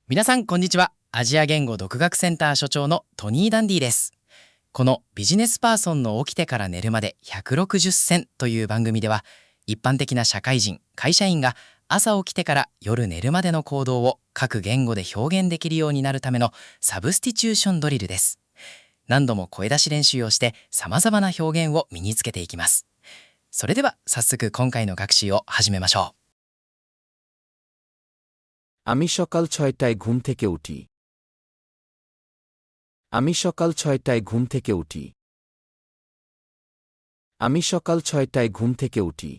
皆さんこんにちは。アジア言語独学センター所長のトニー・ダンディです。このビジネスパーソンの起きてから寝るまで160選という番組では、一般的な社会人、会社員が朝起きてから夜寝るまでの行動を各言語で表現できるようになるためのサブスティチューションドリルです。何度も声出し練習をして様々な表現を身につけていきます。それでは早速今回の学習を始めましょう。আমি সকাল 6টায় ঘুম থেকে উঠি। আমি সকাল 6টায় ঘুম থেকে উঠি। আমি সকাল 6টায় ঘুম থেকে উঠি।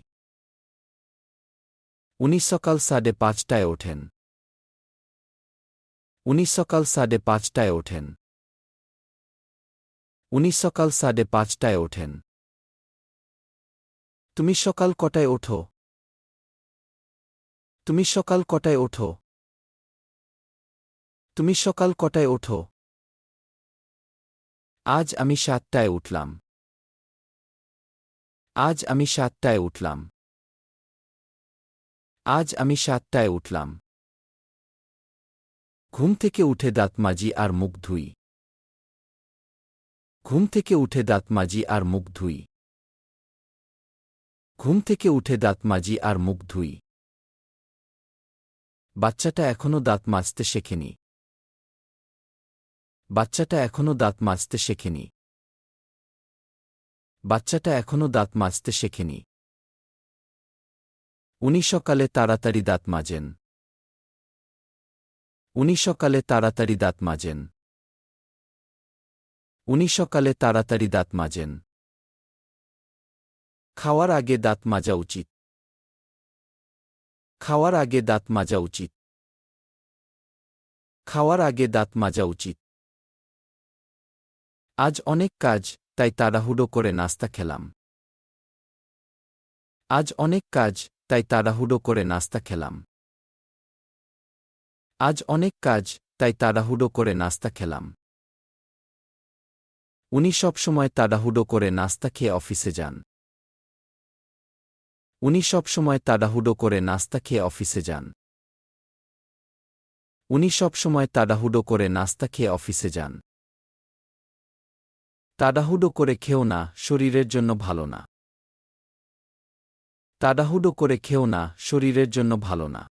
উনি সকাল 5:30টায় ওঠেন। উনি সকাল 5:30টায় ওঠেন। উনি সকাল 5:30টায় ওঠেন। তুমি সকাল কটায় ওঠো? তুমি সকাল কটায় ওঠো? তুমি সকাল কটায় ওঠো? আজ আমি 7টায় উঠলাম। আজ আমি 7টায় উঠলাম। আজ আমি 7টায় উঠলাম। ঘুম থেকে উঠে দাঁত মাজি আর মুখ ধুই। ঘুম থেকে উঠে দাঁত মাজি আর মুখ ধুই। ঘুম থেকে উঠে দাঁত মাজি আর মুখ ধুই। বাচ্চাটা এখনো দাঁত মাজতে শেখেনি। বাচ্চাটা এখনো দাঁত মাজতে শেখেনি। বাচ্চাটা এখনো দাঁত মাজতে শেখেনি। উনি সকালে তাড়াতাড়ি দাঁত মাজেন। উনি সকালে তাড়াতাড়ি দাঁত মাজেন। উনি সকালে তাড়াতাড়ি দাঁত মাজেন। খাওয়ার আগে দাঁত মাজা উচিত। খাওয়ার আগে দাঁত মাজা উচিত। খাওয়ার আগে দাঁত মাজা উচিত। আজ অনেক কাজ, তাই তাড়াহুড়ো করে নাস্তা খেলাম। আজ অনেক কাজ, তাই তাড়াহুড়ো করে নাস্তা খেলাম। আজ অনেক কাজ, তাই তাড়াহুড়ো করে নাস্তা খেলাম। উনি সবসময় তাড়াহুড়ো করে নাস্তা খেয়ে অফিসে যান। উনি সবসময় তাড়াহুড়ো করে নাস্তা খেয়ে অফিসে যান। উনি সবসময় তাড়াহুড়ো করে নাস্তা খেয়ে অফিসে যান। তাড়াহুড়ো করে খেও না, শরীরের জন্য ভালো না। তাড়াহুড়ো করে খেও না, শরীরের জন্য ভালো না।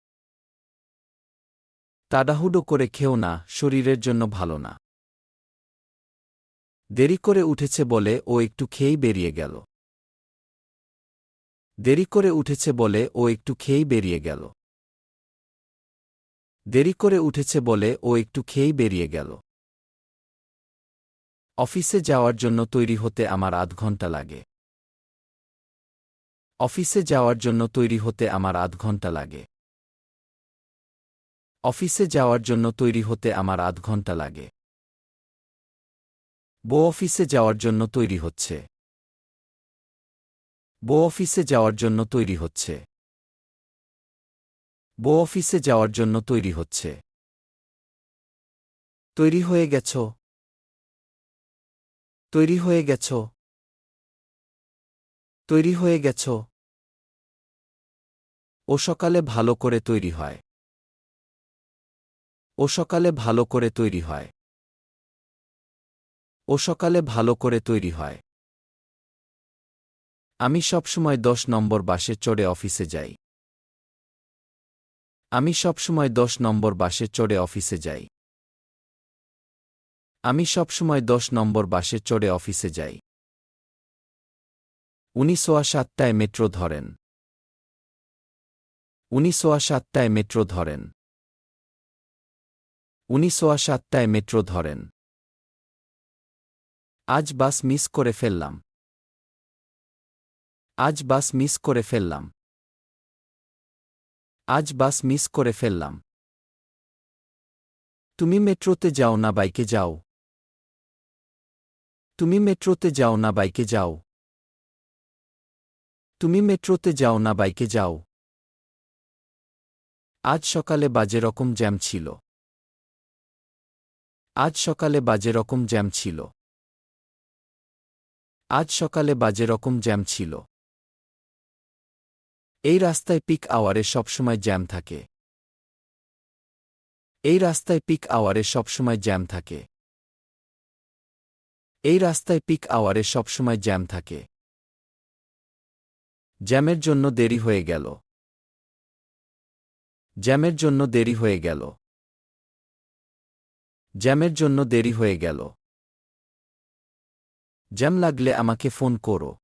তাড়াহুড়ো করে খেও না, শরীরের জন্য ভালো না। দেরি করে উঠেছে বলে ও একটু খেয়েই বেরিয়ে গেল। দেরি করে উঠেছে বলে ও একটু খেয়েই বেরিয়ে গেল। দেরি করে উঠেছে বলে ও একটু খেয়েই বেরিয়ে গেল। অফিসে যাওয়ার জন্য তৈরি হতে আমার আধ ঘন্টা লাগে। অফিসে যাওয়ার জন্য তৈরি হতে আমার আধ ঘন্টা লাগে। অফিসে যাওয়ার জন্য তৈরি হতে আমার আধ ঘন্টা লাগে। বউ অফিসে যাওয়ার জন্য তৈরি হচ্ছে। বউ অফিসে যাওয়ার জন্য তৈরি হচ্ছে। বউ অফিসে যাওয়ার জন্য তৈরি হচ্ছে। তৈরি হয়ে গেছ। তৈরি হয়ে গেছ। তৈরি হয়ে গেছ। ও সকালে ভালো করে তৈরি হয়। ও সকালে ভালো করে তৈরি হয়। ও সকালে ভালো করে তৈরি হয়। আমি সবসময় 10 নম্বর বাসে চড়ে অফিসে যাই। আমি সবসময় 10 নম্বর বাসে চড়ে অফিসে যাই। আমি সবসময় 10 নম্বর বাসে চড়ে অফিসে যাই। উনি 7:15টায় মেট্রো ধরেন। উনি 7:15টায় মেট্রো ধরেন। উনি 7:15টায় মেট্রো ধরেন। আজ বাস মিস করে ফেললাম। আজ বাস মিস করে ফেললাম। আজ বাস মিস করে ফেললাম। তুমি মেট্রোতে যাও না বাইকে যাও? তুমি মেট্রোতে যাও না বাইকে যাও? তুমি মেট্রোতে যাও না বাইকে যাও? আজ সকালে বাজে রকম জ্যাম ছিল। আজ সকালে বাজে রকম জ্যাম ছিল। আজ সকালে বাজে রকম জ্যাম ছিল। এই রাস্তায় পিক আওয়ারে সবসময় জ্যাম থাকে। এই রাস্তায় পিক আওয়ারে সবসময় জ্যাম থাকে। এই রাস্তায় পিক আওয়ারে সবসময় জ্যাম থাকে। জ্যামের জন্য দেরি হয়ে গেল। জ্যামের জন্য দেরি হয়ে গেল। জ্যামের জন্য দেরি হয়ে গেল। জ্যাম লাগলে আমাকে ফোন করো।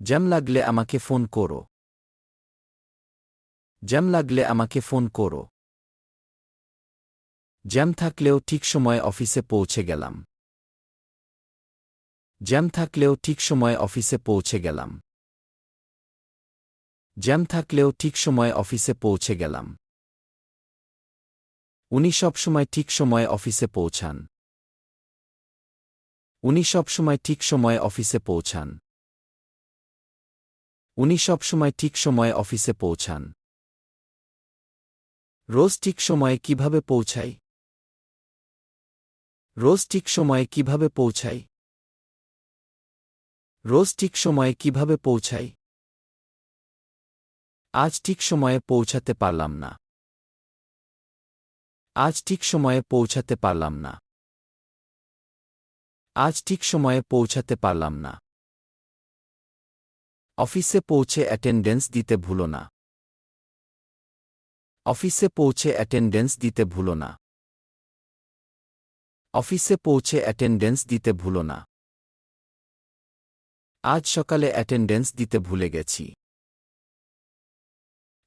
জ্যাম লাগলে আমাকে ফোন করো। জ্যাম লাগলে আমাকে ফোন করো। জ্যাম থাকলেও ঠিক সময়ে অফিসে পৌঁছে গেলাম। জ্যাম থাকলেও ঠিক সময়ে অফিসে পৌঁছে গেলাম। জ্যাম থাকলেও ঠিক সময়ে অফিসে পৌঁছে গেলাম। উনি সবসময় ঠিক সময়ে অফিসে পৌঁছান। উনি সবসময় ঠিক সময়ে অফিসে পৌঁছান। উনি সবসময় ঠিক সময়ে অফিসে পৌঁছান। রোজ ঠিক সময়ে কিভাবে পৌঁছাই? রোজ ঠিক সময়ে কিভাবে পৌঁছাই? রোজ ঠিক সময়ে কিভাবে পৌঁছাই? আজ ঠিক সময়ে পৌঁছাতে পারলাম না। আজ ঠিক সময়ে পৌঁছাতে পারলাম না। আজ ঠিক সময়ে পৌঁছাতে পারলাম না। অফিসে পৌঁছে অ্যাটেন্ডেন্স দিতে ভুলো না। অফিসে পৌঁছে অ্যাটেন্ডেন্স দিতে ভুলো না। অফিসে পৌঁছে অ্যাটেন্ডেন্স দিতে ভুলো না। আজ সকালে অ্যাটেন্ডেন্স দিতে ভুলে গেছি।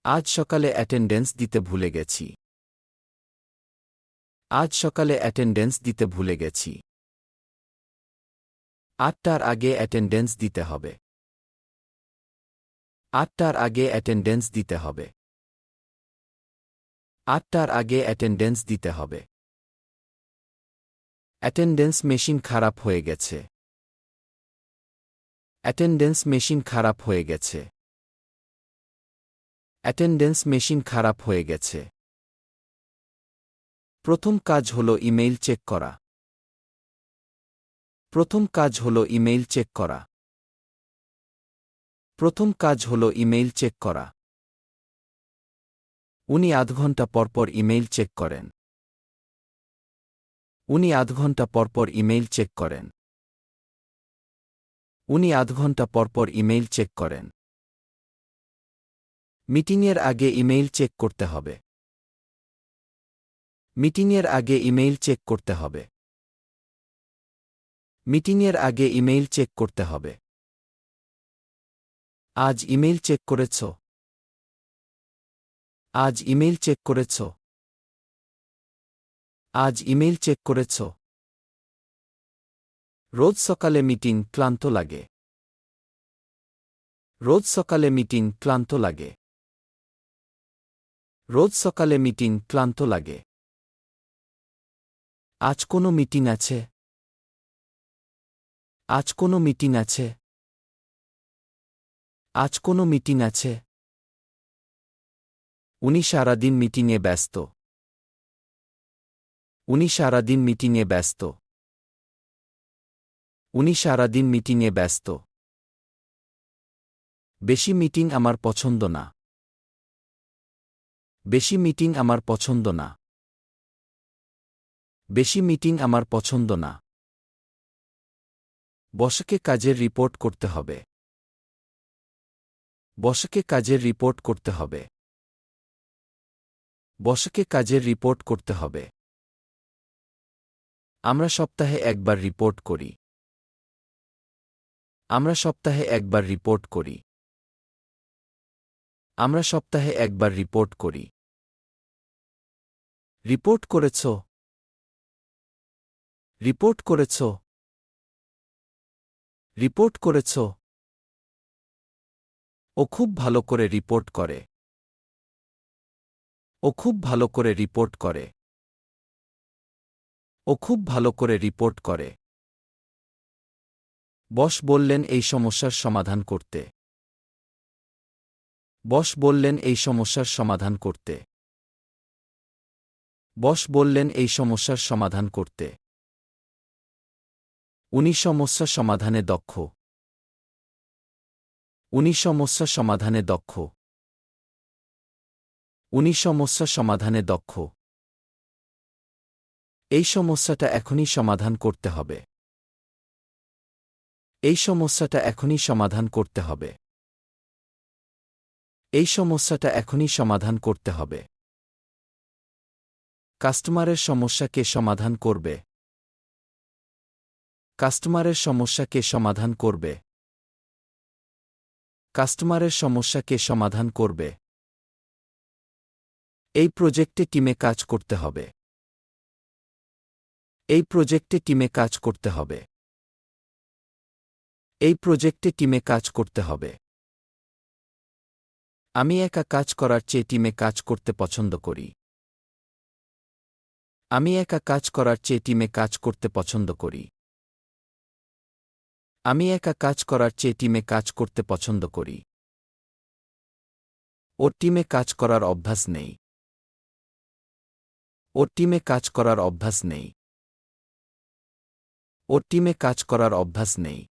আজ সকালে অ্যাটেন্ডেন্স দিতে ভুলে গেছি। আজ সকালে অ্যাটেন্ডেন্স দিতে ভুলে গেছি। ৮টার আগে অ্যাটেন্ডেন্স দিতে হবে। ৮টার আগে অ্যাটেন্ডেন্স দিতে হবে। ৮টার আগে অ্যাটেন্ডেন্স দিতে হবে। অ্যাটেন্ডেন্স মেশিন খারাপ হয়ে গেছে। অ্যাটেন্ডেন্স মেশিন খারাপ হয়ে গেছে। অ্যাটেন্ডেন্স মেশিন খারাপ হয়ে গেছে। প্রথম কাজ হল ইমেইল চেক করা। প্রথম কাজ হল ইমেইল চেক করা। প্রথম কাজ হল ইমেইল চেক করা। উনি আধ ঘন্টা পরপর ইমেইল চেক করেন। উনি আধ ঘন্টা পরপর ইমেইল চেক করেন। উনি আধ ঘন্টা পরপর ইমেইল চেক করেন। মিটিংয়ের আগে ইমেইল চেক করতে হবে। মিটিংয়ের আগে ইমেইল চেক করতে হবে। মিটিংয়ের আগে ইমেইল চেক করতে হবে। আজ ইমেইল চেক করেছ? আজ ইমেইল চেক করেছ? আজ ইমেইল চেক করেছ? রোজ সকালে মিটিং ক্লান্ত লাগে। রোজ সকালে মিটিং ক্লান্ত লাগে। রোজ সকালে মিটিং ক্লান্ত লাগে। আজ কোনো মিটিং আছে? আজ কোনো মিটিং আছে? আজ কোনো মিটিং আছে? উনি সারাদিন মিটিংয়ে ব্যস্ত। উনি সারাদিন মিটিংয়ে ব্যস্ত। উনি সারাদিন মিটিংয়ে ব্যস্ত। বেশি মিটিং আমার পছন্দ না। বেশি মিটিং আমার পছন্দ না। বেশি মিটিং আমার পছন্দ না। বসকে কাজের রিপোর্ট করতে হবে। বসকে কাজের রিপোর্ট করতে হবে। বসকে কাজের রিপোর্ট করতে হবে। আমরা সপ্তাহে একবার রিপোর্ট করি। আমরা সপ্তাহে একবার রিপোর্ট করি। আমরা সপ্তাহে একবার রিপোর্ট করি। রিপোর্ট করেছ? রিপোর্ট করেছ? রিপোর্ট করেছ? ও খুব ভালো করে রিপোর্ট করে। ও খুব ভালো করে রিপোর্ট করে। ও খুব ভালো করে রিপোর্ট করে। বস বললেন এই সমস্যার সমাধান করতে। বস বললেন এই সমস্যার সমাধান করতে। বস বললেন এই সমস্যার সমাধান করতে। উনি সমস্যা সমাধানে দক্ষ। উনি সমস্যা সমাধানে দক্ষ। উনি সমস্যা সমাধানে দক্ষ। এই সমস্যাটা এখনই সমাধান করতে হবে। এই সমস্যাটা এখনই সমাধান করতে হবে। এই সমস্যাটা এখনই সমাধান করতে হবে। কাস্টমারের সমস্যা কে সমাধান করবে? কাস্টমারের সমস্যা কে সমাধান করবে? কাস্টমারের সমস্যা কে সমাধান করবে? এই প্রজেক্টে টিমে কাজ করতে হবে। এই প্রজেক্টে টিমে কাজ করতে হবে। এই প্রজেক্টে টিমে কাজ করতে হবে। আমি একা কাজ করার চেয়ে টিমে কাজ করতে পছন্দ করি। আমি একা কাজ করার চেয়ে টিমে কাজ করতে পছন্দ করি। আমি একা কাজ করার চেয়ে টিমে কাজ করতে পছন্দ করি। ওর টিমে কাজ করার অভ্যাস নেই। ওর টিমে কাজ করার অভ্যাস নেই। ওর টিমে কাজ করার অভ্যাস নেই।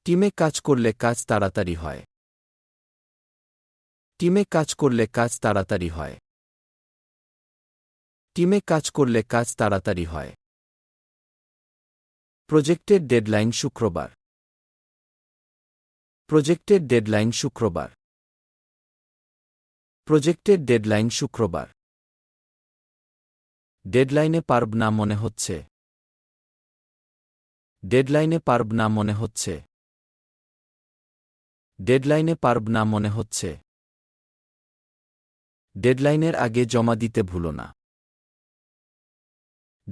টিমে কাজ করলে কাজ তাড়াতাড়ি হয়। টিমে কাজ করলে কাজ তাড়াতাড়ি হয়। টিমে কাজ করলে কাজ তাড়াতাড়ি হয়। প্রজেক্টের ডেডলাইন শুক্রবার। প্রজেক্টের ডেডলাইন শুক্রবার। প্রজেক্টের ডেডলাইন শুক্রবার। ডেডলাইনে পারব না মনে হচ্ছে। ডেডলাইনে পারব না মনে হচ্ছে। ডেডলাইনে পারব না মনে হচ্ছে। ডেডলাইনের আগে জমা দিতে ভুলো না।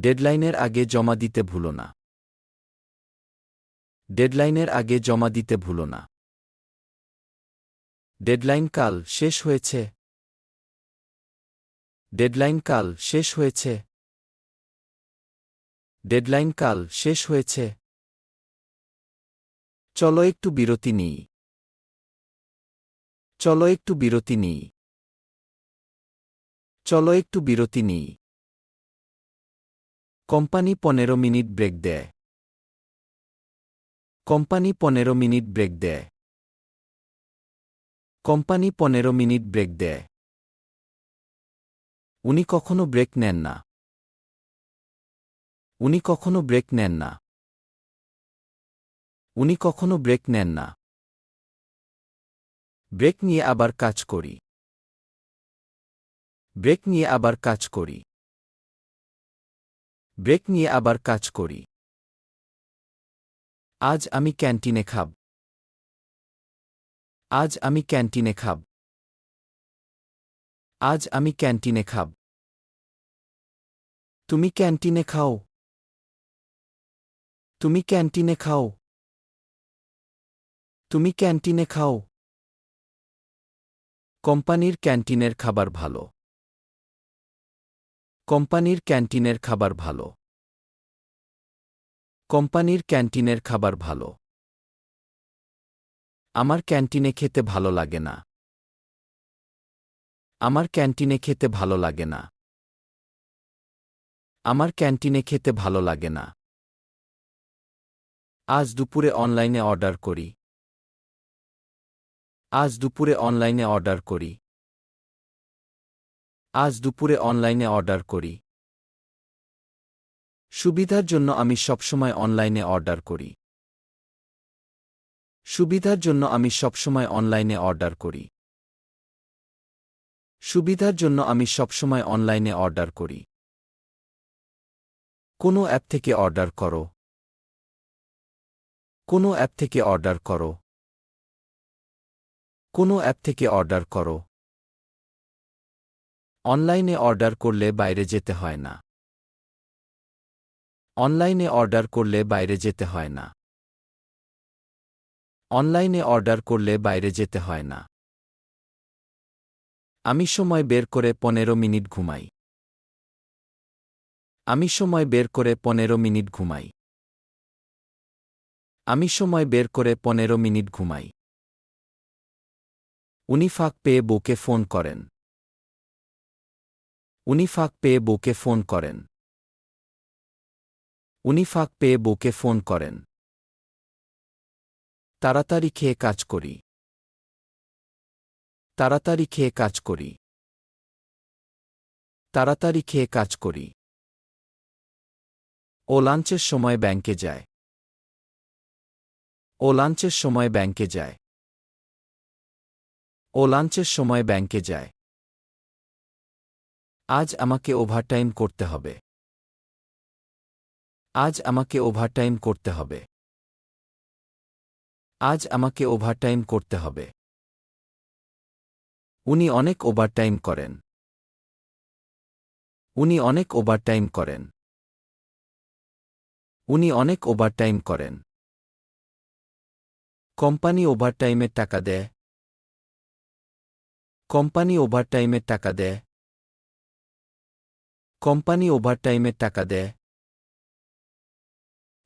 ডেডলাইনের আগে জমা দিতে ভুলো না। ডেডলাইনের আগে জমা দিতে ভুলো না। ডেডলাইন কাল শেষ হয়েছে। ডেডলাইন কাল শেষ হয়েছে। ডেডলাইন কাল শেষ হয়েছে। চলো একটু বিরতি নিই। চলো একটু বিরতি নিই। চলো একটু বিরতি নিই। কোম্পানি 15 মিনিট ব্রেক দেয়। কোম্পানি 15 মিনিট ব্রেক দেয়। কোম্পানি 15 মিনিট ব্রেক দেয়। উনি কখনো ব্রেক নেন না। উনি কখনো ব্রেক নেন না। উনি কখনো ব্রেক নেন না। ব্রেক নিয়ে আবার কাজ করি। ব্রেক নিয়ে আবার কাজ করি। ব্রেক নিয়ে আবার কাজ করি। আজ আমি ক্যান্টিনে খাব। আজ আমি ক্যান্টিনে খাব। আজ আমি ক্যান্টিনে খাব। তুমি ক্যান্টিনে খাও। তুমি ক্যান্টিনে খাও। তুমি ক্যান্টিনে খাও। কোম্পানির ক্যান্টিনের খাবার ভালো। কোম্পানির ক্যান্টিনের খাবার ভালো। কোম্পানির ক্যান্টিনের খাবার ভালো। আমার ক্যান্টিনে খেতে ভালো লাগে না। আমার ক্যান্টিনে খেতে ভালো লাগে না। আমার ক্যান্টিনে খেতে ভালো লাগে না। আজ দুপুরে অনলাইনে অর্ডার করি। আজ দুপুরে অনলাইনে অর্ডার করি। আজ দুপুরে অনলাইনে অর্ডার করি। সুবিধার জন্য আমি সবসময় অনলাইনে অর্ডার করি। সুবিধার জন্য আমি সবসময় অনলাইনে অর্ডার করি। সুবিধার জন্য আমি সবসময় অনলাইনে অর্ডার করি। কোনো অ্যাপ থেকে অর্ডার করো। কোনো অ্যাপ থেকে অর্ডার করো। কোনো অ্যাপ থেকে অর্ডার করো। অনলাইনে অর্ডার করলে বাইরে যেতে হয় না। অনলাইনে অর্ডার করলে বাইরে যেতে হয় না। অনলাইনে অর্ডার করলে বাইরে যেতে হয় না। আমি সময় বের করে 15 মিনিট ঘুমাই। আমি সময় বের করে 15 মিনিট ঘুমাই। আমি সময় বের করে 15 মিনিট ঘুমাই। উনি ফাঁক পেয়ে বউকে ফোন করেন। উনি ফাঁক পেয়ে বউকে ফোন করেন। উনি ফাঁক পেয়ে বউকে ফোন করেন। তাড়াতাড়ি খেয়ে কাজ করি। তাড়াতাড়ি খেয়ে কাজ করি। তাড়াতাড়ি খেয়ে কাজ করি। ও লাঞ্চের সময় ব্যাংকে যায়। ও লাঞ্চের সময় ব্যাংকে যায়। ও লাঞ্চের সময় ব্যাংকে যায়। আজ আমাকে ওভারটাইম করতে হবে। আজ আমাকে ওভারটাইম করতে হবে। আজ আমাকে ওভারটাইম করতে হবে। উনি অনেক ওভারটাইম করেন। উনি অনেক ওভারটাইম করেন। উনি অনেক ওভারটাইম করেন। কোম্পানি ওভারটাইমের টাকা দেয়। কোম্পানি ওভারটাইমের টাকা দেয়। কোম্পানি ওভারটাইমের টাকা দেয়।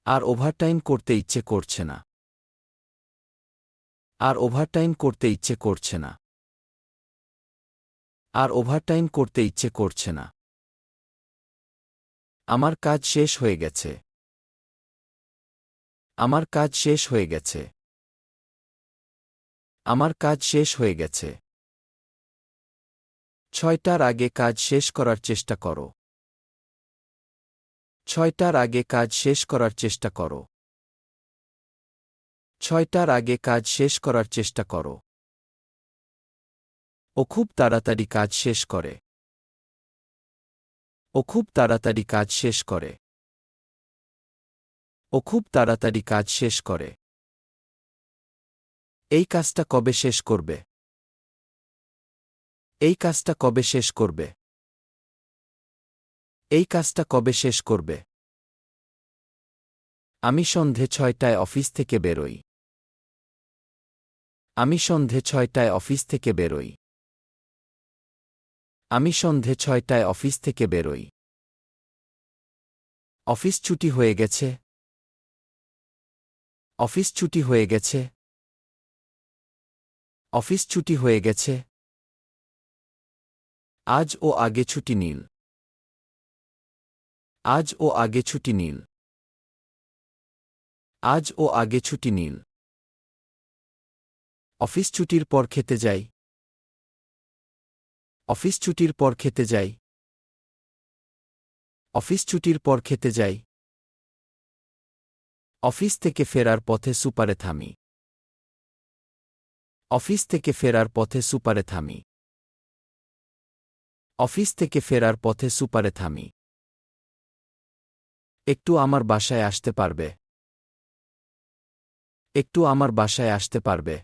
আর ওভারটাইম করতে ইচ্ছে করছে না। আর ওভারটাইম করতে ইচ্ছে করছে না। আর ওভারটাইম করতে ইচ্ছে করছে না। আমার কাজ শেষ হয়ে গেছে। আমার কাজ শেষ হয়ে গেছে। আমার কাজ শেষ হয়ে গেছে। 6টার আগে কাজ শেষ করার চেষ্টা করো। 6টার আগে কাজ শেষ করার চেষ্টা করো। 6টার আগে কাজ শেষ করার চেষ্টা করো। ও খুব তাড়াতাড়ি কাজ শেষ করে। ও খুব তাড়াতাড়ি কাজ শেষ করে। ও খুব তাড়াতাড়ি কাজ শেষ করে। এই কাজটা কবে শেষ করবে? এই কাজটা কবে শেষ করবে? এই কাজটা কবে শেষ করবে? আমি সন্ধে 6টায় অফিস থেকে বেরোই। আমি সন্ধে 6টায় অফিস থেকে বেরোই। আমি সন্ধে 6টায় অফিস থেকে বেরোই। অফিস ছুটি হয়ে গেছে। অফিস ছুটি হয়ে গেছে। অফিস ছুটি হয়ে গেছে। আজ ও আগে ছুটি নিল। আজ ও আগে ছুটি নিল। আজ ও আগে ছুটি নিল। অফিস ছুটির পর খেতে যাই। অফিস ছুটির পর খেতে যাই। অফিস ছুটির পর খেতে যাই। অফিস থেকে ফেরার পথে সুপারে থামি। অফিস থেকে ফেরার পথে সুপারে থামি। অফিস থেকে ফেরার পথে সুপারে থামি। একটু আমার বাসায় আসতে পারবে? একটু আমার বাসায় আসতে পারবে?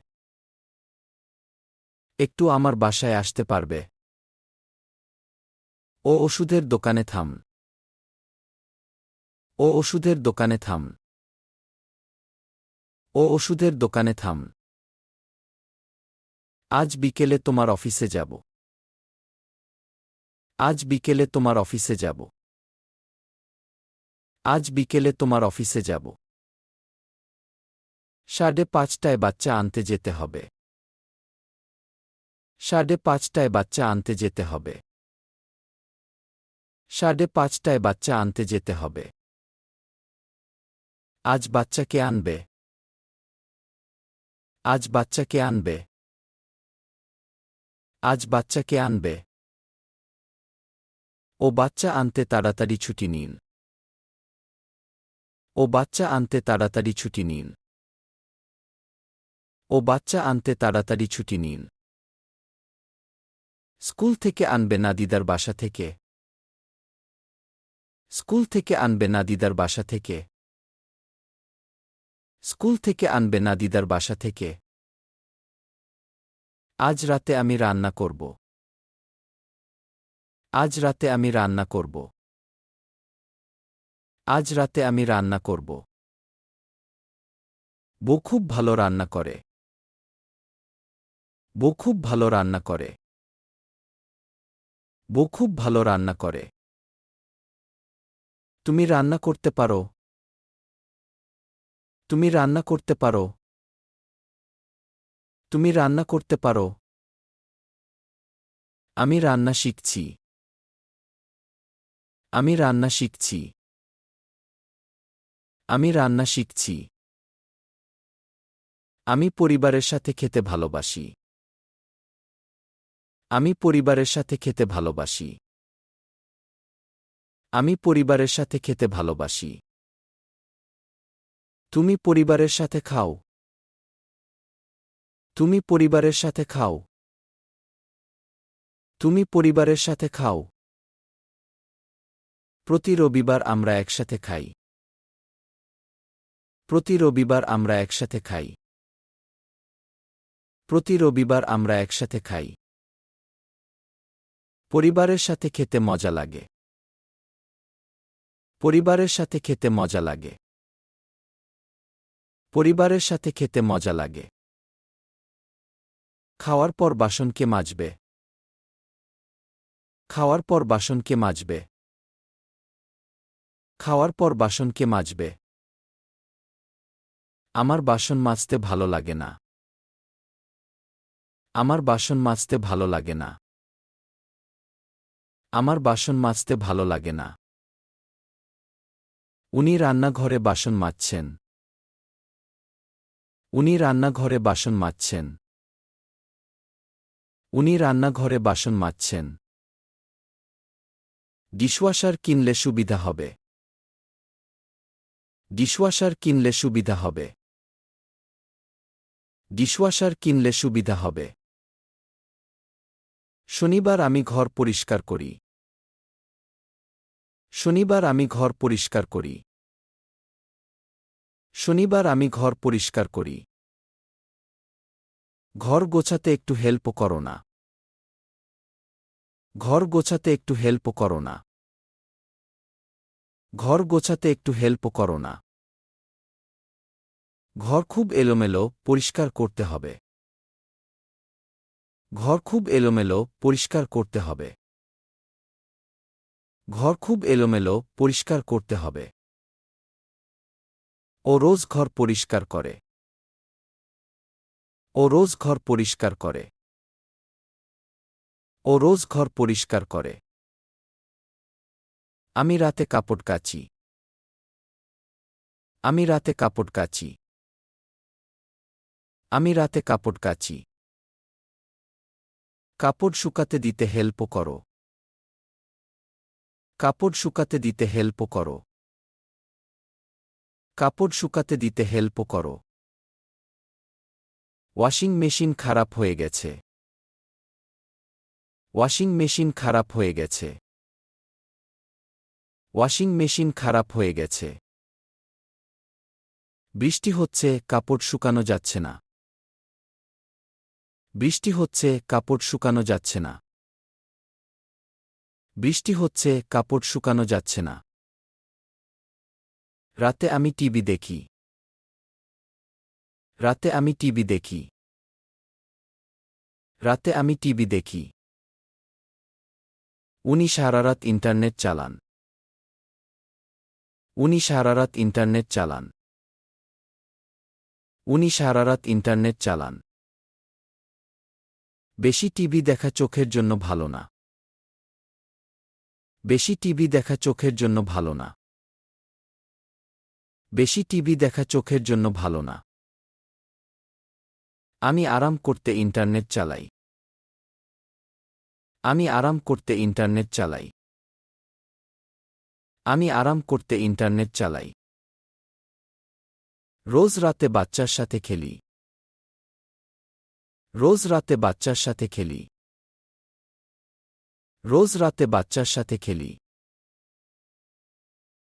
একটু আমার বাসায় আসতে পারবে? ও ওষুধের দোকানে থাম। ও ওষুধের দোকানে থাম। ও ওষুধের দোকানে থাম। আজ বিকেলে তোমার অফিসে যাব। আজ বিকেলে তোমার অফিসে যাব। আজ বিকেলে তোমার অফিসে যাব। 5:30টায় বাচ্চা আনতে যেতে হবে। 5:30টায় বাচ্চা আনতে যেতে হবে। 5:30টায় বাচ্চা আনতে যেতে হবে। আজ বাচ্চা কে আনবে? আজ বাচ্চা কে আনবে? আজ বাচ্চা কে আনবে? ও বাচ্চা আনতে তাড়াতাড়ি ছুটি নিন। ও বাচ্চা আনতে তাড়াতাড়ি ছুটি নিন। ও বাচ্চা আনতে তাড়াতাড়ি ছুটি নিন। স্কুল থেকে আনবে না দিদার বাসা থেকে? স্কুল থেকে আনবে না দিদার বাসা থেকে? স্কুল থেকে আনবে না দিদার বাসা থেকে? আজ রাতে আমি রান্না করব। আজ রাতে আমি রান্না করব। আজ রাতে আমি রান্না করব। বউ খুব ভালো রান্না করে। বউ খুব ভালো রান্না করে। বউ খুব ভালো রান্না করে। তুমি রান্না করতে পারো? তুমি রান্না করতে পারো? তুমি রান্না করতে পারো? আমি রান্না শিখছি। আমি রান্না শিখছি। আমি রান্না শিখছি। আমি পরিবারের সাথে খেতে ভালোবাসি। আমি পরিবারের সাথে খেতে ভালোবাসি। আমি পরিবারের সাথে খেতে ভালোবাসি। তুমি পরিবারের সাথে খাও। তুমি পরিবারের সাথে খাও। তুমি পরিবারের সাথে খাও। প্রতি রবিবার আমরা একসাথে খাই। প্রতি রবিবার আমরা একসাথে খাই। প্রতি রবিবার আমরা একসাথে খাই। পরিবারের সাথে খেতে মজা লাগে। পরিবারের সাথে খেতে মজা লাগে। পরিবারের সাথে খেতে মজা লাগে। খাওয়ার পর বাসন কে মাজবে? খাওয়ার পর বাসন কে মাজবে? খাওয়ার পর বাসন কে মাজবে? আমার বাসন মাজতে ভালো লাগে না। আমার বাসন মাজতে ভালো লাগে না। আমার বাসন মাজতে ভালো লাগে না। উনি রান্নাঘরে বাসন মাজছেন। উনি রান্নাঘরে বাসন মাজছেন। উনি রান্নাঘরে বাসন মাজছেন। ডিশওয়াশার কিনলে সুবিধা হবে। ডিশওয়াশার কিনলে সুবিধা হবে। ডিশওয়াশার কিনলে সুবিধা হবে। শনিবার আমি ঘর পরিষ্কার করি। শনিবার আমি ঘর পরিষ্কার করি। শনিবার আমি ঘর পরিষ্কার করি। ঘর গোছাতে একটু হেল্প করো না। ঘর গোছাতে একটু হেল্প করো না। ঘর গোছাতে একটু হেল্প করো না। ঘর খুব এলোমেলো, পরিষ্কার করতে হবে। ঘর খুব এলোমেলো, পরিষ্কার করতে হবে। ঘর খুব এলোমেলো, পরিষ্কার করতে হবে। ও রোজ ঘর পরিষ্কার করে। ও রোজ ঘর পরিষ্কার করে। ও রোজ ঘর পরিষ্কার করে। আমি রাতে কাপড় কাচি। আমি রাতে কাপড় কাচি। আমি রাতে কাপড় কাচি। কাপড় শুকাতে দিতে হেল্প করো। কাপড় শুকাতে দিতে হেল্প করো। কাপড় শুকাতে দিতে হেল্প করো। ওয়াশিং মেশিন খারাপ হয়ে গেছে। ওয়াশিং মেশিন খারাপ হয়ে গেছে। ওয়াশিং মেশিন খারাপ হয়ে গেছে। বৃষ্টি হচ্ছে, কাপড় শুকানো যাচ্ছে না। বৃষ্টি হচ্ছে, কাপড় শুকানো যাচ্ছে না। বৃষ্টি হচ্ছে, কাপড় শুকানো যাচ্ছে না। রাতে আমি টিভি দেখি। রাতে আমি টিভি দেখি। রাতে আমি টিভি দেখি। উনি সারারাত ইন্টারনেট চালান। উনি সারারাত ইন্টারনেট চালান। উনি সারারাত ইন্টারনেট চালান। বেশি টিভি দেখা চোখের জন্য ভালো না। বেশি টিভি দেখা চোখের জন্য ভালো না। বেশি টিভি দেখা চোখের জন্য ভালো না। আমি আরাম করতে ইন্টারনেট চালাই। আমি আরাম করতে ইন্টারনেট চালাই। আমি আরাম করতে ইন্টারনেট চালাই। রোজ রাতে বাচ্চার সাথে খেলি। রোজ রাতে বাচ্চার সাথে খেলি। রোজ রাতে বাচ্চার সাথে খেলি।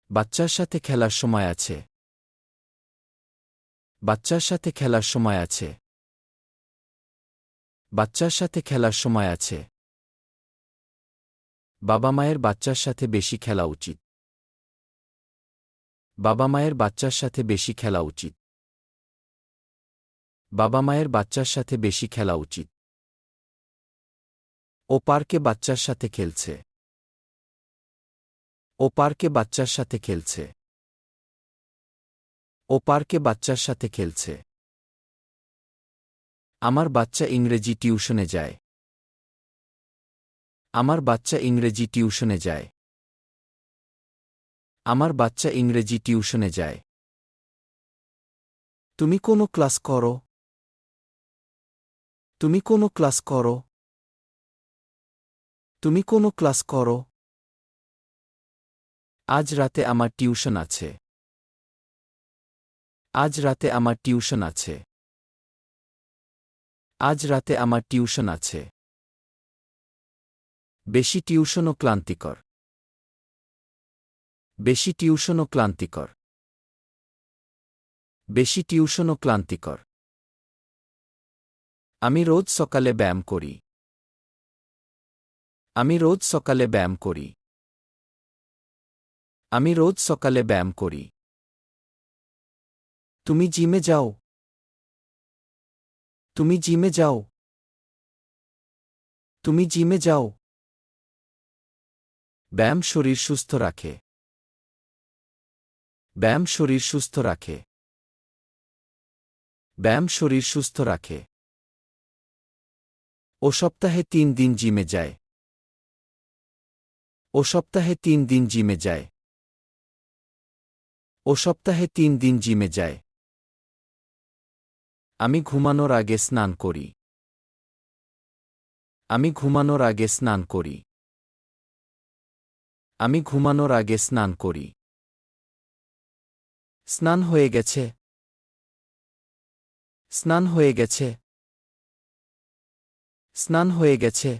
বাচ্চার সাথে খেলার সময় আছে। বাচ্চার সাথে খেলার সময় আছে। বাচ্চার সাথে খেলার সময় আছে। বাবা মায়ের বাচ্চার সাথে বেশি খেলা উচিত। বাবা মায়ের বাচ্চার সাথে বেশি খেলা উচিত। বাবা মায়ের বাচ্চার সাথে বেশি খেলা উচিত। ও পার্কে বাচ্চার সাথে খেলছে। ও পার্কে বাচ্চার সাথে খেলছে। ও পার্কে বাচ্চার সাথে খেলছে। আমার বাচ্চা ইংরেজি টিউশনে যায়। আমার বাচ্চা ইংরেজি টিউশনে যায়। আমার বাচ্চা ইংরেজি টিউশনে যায়। তুমি কোনো ক্লাস করো? তুমি কোনো ক্লাস করো? তুমি কোনো ক্লাস করো? আজ রাতে আমার টিউশন আছে। আজ রাতে আমার টিউশন আছে। আজ রাতে আমার টিউশন আছে। বেশি টিউশনও ক্লান্তিকর। বেশি টিউশনও ক্লান্তিকর। বেশি টিউশনও ক্লান্তিকর। আমি রোজ সকালে ব্যায়াম করি। আমি রোজ সকালে ব্যায়াম করি। আমি রোজ সকালে ব্যায়াম করি। তুমি জিমে যাও? তুমি জিমে যাও? তুমি জিমে যাও? ব্যায়াম শরীর সুস্থ রাখে। ব্যায়াম শরীর সুস্থ রাখে। ব্যায়াম শরীর সুস্থ রাখে। ও সপ্তাহে 3 দিন জিমে যায়। ও সপ্তাহে 3 দিন জিমে যায়। ও সপ্তাহে 3 দিন জিমে যায়। আমি ঘুমানোর আগে স্নান করি। আমি ঘুমানোর আগে স্নান করি। আমি ঘুমানোর আগে স্নান করি। স্নান হয়ে গেছে। স্নান হয়ে গেছে। স্নান হয়ে গেছে।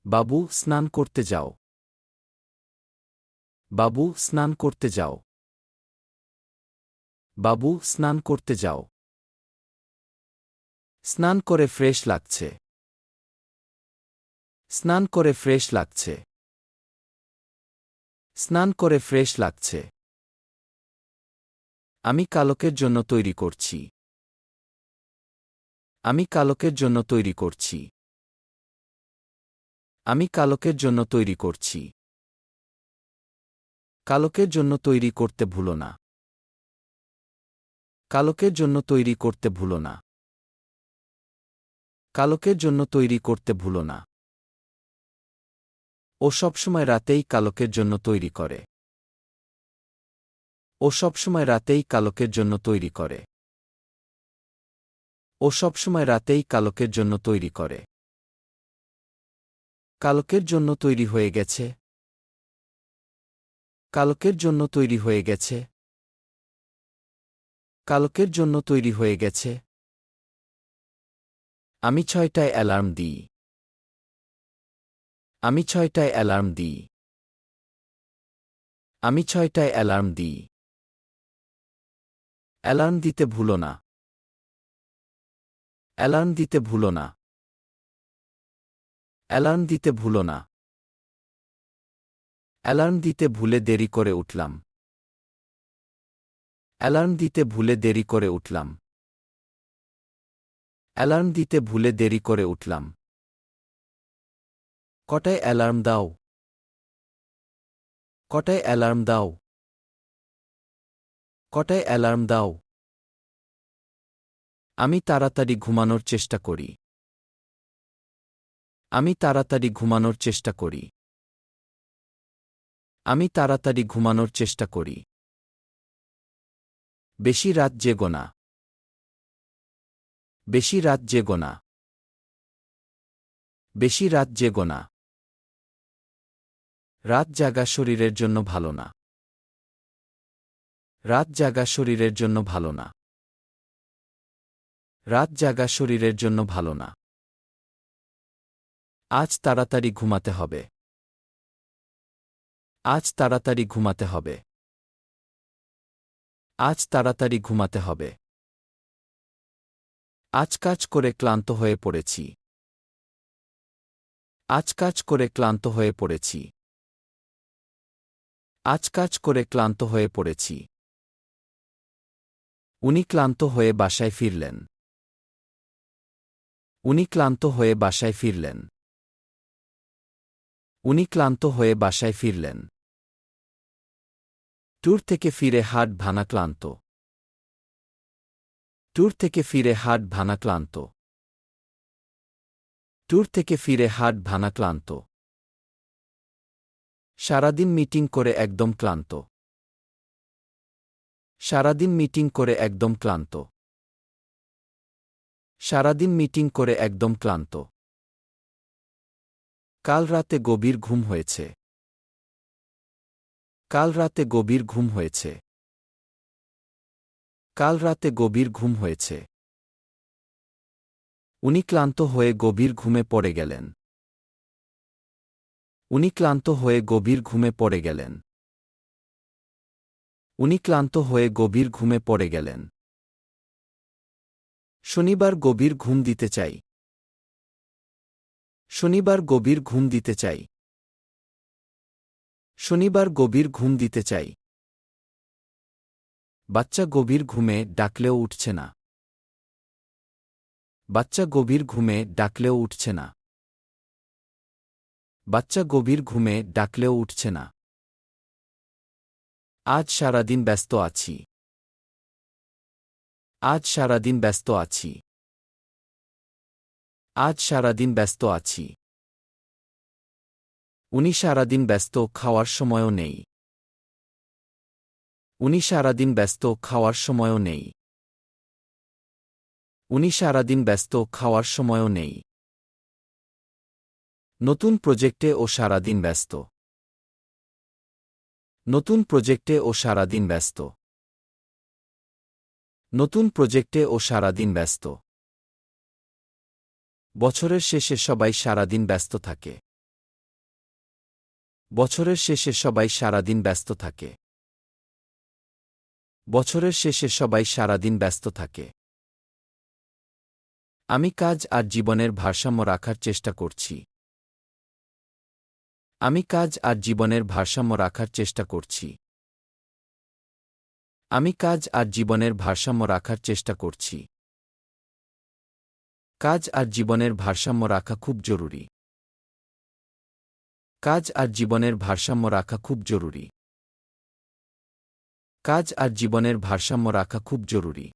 বাবু, স্নান করতে যাও। বাবু, স্নান করতে যাও। বাবু, স্নান করতে যাও। স্নান করে ফ্রেশ লাগছে। স্নান করে ফ্রেশ লাগছে। স্নান করে ফ্রেশ লাগছে। আমি কালকের জন্য তৈরি করছি। আমি কালকের জন্য তৈরি করছি। আমি কালকের জন্য তৈরি করছি। কালকের জন্য তৈরি করতে ভুলো না। কালকের জন্য তৈরি করতে ভুলো না। কালকের জন্য তৈরি করতে ভুলো না। ও সবসময় রাতেই কালকের জন্য তৈরি করে। ও সবসময় রাতেই কালকের জন্য তৈরি করে। ও সবসময় রাতেই কালকের জন্য তৈরি করে। কালকের জন্য তৈরি হয়ে গেছে। কালকের জন্য তৈরি হয়ে গেছে। কালকের জন্য তৈরি হয়ে গেছে। আমি 6টায় অ্যালার্ম দিই। আমি 6টায় অ্যালার্ম দিই। আমি 6টায় অ্যালার্ম দিই। অ্যালার্ম দিতে ভুলো না। অ্যালার্ম দিতে ভুলো না। অ্যালার্ম দিতে ভুলো না। অ্যালার্ম দিতে ভুলে দেরি করে উঠলাম। অ্যালার্ম দিতে ভুলে দেরি করে উঠলাম। অ্যালার্ম দিতে ভুলে দেরি করে উঠলাম। কটায় অ্যালার্ম দাও? কটায় অ্যালার্ম দাও? কটায় অ্যালার্ম দাও? আমি তাড়াতাড়ি ঘুমানোর চেষ্টা করি। আমি তাড়াতাড়ি ঘুমানোর চেষ্টা করি। আমি তাড়াতাড়ি ঘুমানোর চেষ্টা করি। বেশি রাত জেগো না। বেশি রাত জেগো না। বেশি রাত জেগো না। রাত জাগা শরীরের জন্য ভালো না। রাত জাগা শরীরের জন্য ভালো না। রাত জাগা শরীরের জন্য ভালো না। আজ তাড়াতাড়ি ঘুমাতে হবে। আজ তাড়াতাড়ি ঘুমাতে হবে। আজ তাড়াতাড়ি ঘুমাতে হবে। আজ কাজ করে ক্লান্ত হয়ে পড়েছি। আজ কাজ করে ক্লান্ত হয়ে পড়েছি। আজ কাজ করে ক্লান্ত হয়ে পড়েছি। উনি ক্লান্ত হয়ে বাসায় ফিরলেন। উনি ক্লান্ত হয়ে বাসায় ফিরলেন। উনি ক্লান্ত হয়ে বাসায় ফিরলেন। ট্যুর থেকে ফিরে হাট ভাঙা ক্লান্ত। ট্যুর থেকে ফিরে হাট ভাঙা ক্লান্ত। ট্যুর থেকে ফিরে হাট ভাঙা ক্লান্ত। সারাদিন মিটিং করে একদম ক্লান্ত। সারাদিন মিটিং করে একদম ক্লান্ত। সারাদিন মিটিং করে একদম ক্লান্ত। কাল রাতে গভীর ঘুম হয়েছে। কাল রাতে গভীর ঘুম হয়েছে। কাল রাতে গভীর ঘুম হয়েছে। উনি ক্লান্ত হয়ে গভীর ঘুমে পড়ে গেলেন। উনি ক্লান্ত হয়ে গভীর ঘুমে পড়ে গেলেন। উনি ক্লান্ত হয়ে গভীর ঘুমে পড়ে গেলেন। শনিবার গভীর ঘুম দিতে চাই। শনিবার গভীর ঘুম দিতে চাই। শনিবার গভীর ঘুম দিতে চাই। বাচ্চা গভীর ঘুমে ডাকলেও উঠছে না। বাচ্চা গভীর ঘুমে ডাকলেও উঠছে না। বাচ্চা গভীর ঘুমে ডাকলেও উঠছে না। আজ সারাদিন ব্যস্ত আছি। আজ সারাদিন ব্যস্ত আছি। আজ সারাদিন ব্যস্ত আছি। উনি সারাদিন ব্যস্ত, খাওয়ার সময়ও নেই। উনি সারাদিন ব্যস্ত, খাওয়ার সময়ও নেই। উনি সারাদিন ব্যস্ত, খাওয়ার সময়ও নেই। নতুন প্রজেক্টে ও সারাদিন ব্যস্ত। নতুন প্রজেক্টে ও সারাদিন ব্যস্ত। নতুন প্রজেক্টে ও সারাদিন ব্যস্ত। বছরের শেষে সবাই সারাদিন ব্যস্ত থাকে। বছরের শেষে সবাই সারাদিন ব্যস্ত থাকে। বছরের শেষে সবাই সারাদিন ব্যস্ত থাকে। আমি কাজ আর জীবনের ভারসাম্য রাখার চেষ্টা করছি। আমি কাজ আর জীবনের ভারসাম্য রাখার চেষ্টা করছি। আমি কাজ আর জীবনের ভারসাম্য রাখার চেষ্টা করছি। কাজ আর জীবনের ভারসাম্য রাখা খুব জরুরি। কাজ আর জীবনের ভারসাম্য রাখা খুব জরুরি। কাজ আর জীবনের ভারসাম্য রাখা খুব জরুরি।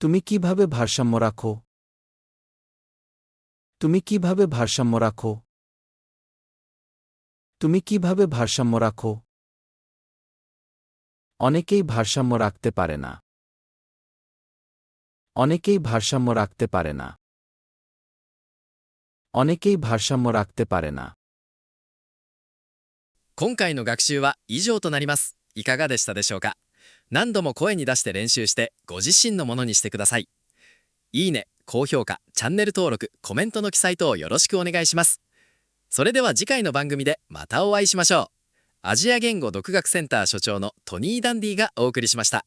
তুমি কিভাবে ভারসাম্য রাখো? তুমি কিভাবে ভারসাম্য রাখো? তুমি কিভাবে ভারসাম্য রাখো? অনেকেই ভারসাম্য রাখতে পারে না। অনেকেই ভারসাম্য রাখতে পারে না। অনেকেই ভারসাম্য রাখতে পারে না।今回の学習は以上となります。いかがでしたでしょうか。何度も声に出して練習してご自身のものにしてください。いいね、高評価、チャンネル登録、コメントの記載等よろしくお願いします。それでは次回の番組でまたお会いしましょう。アジア言語独学センター所長のトニー・ダンディがお送りしました。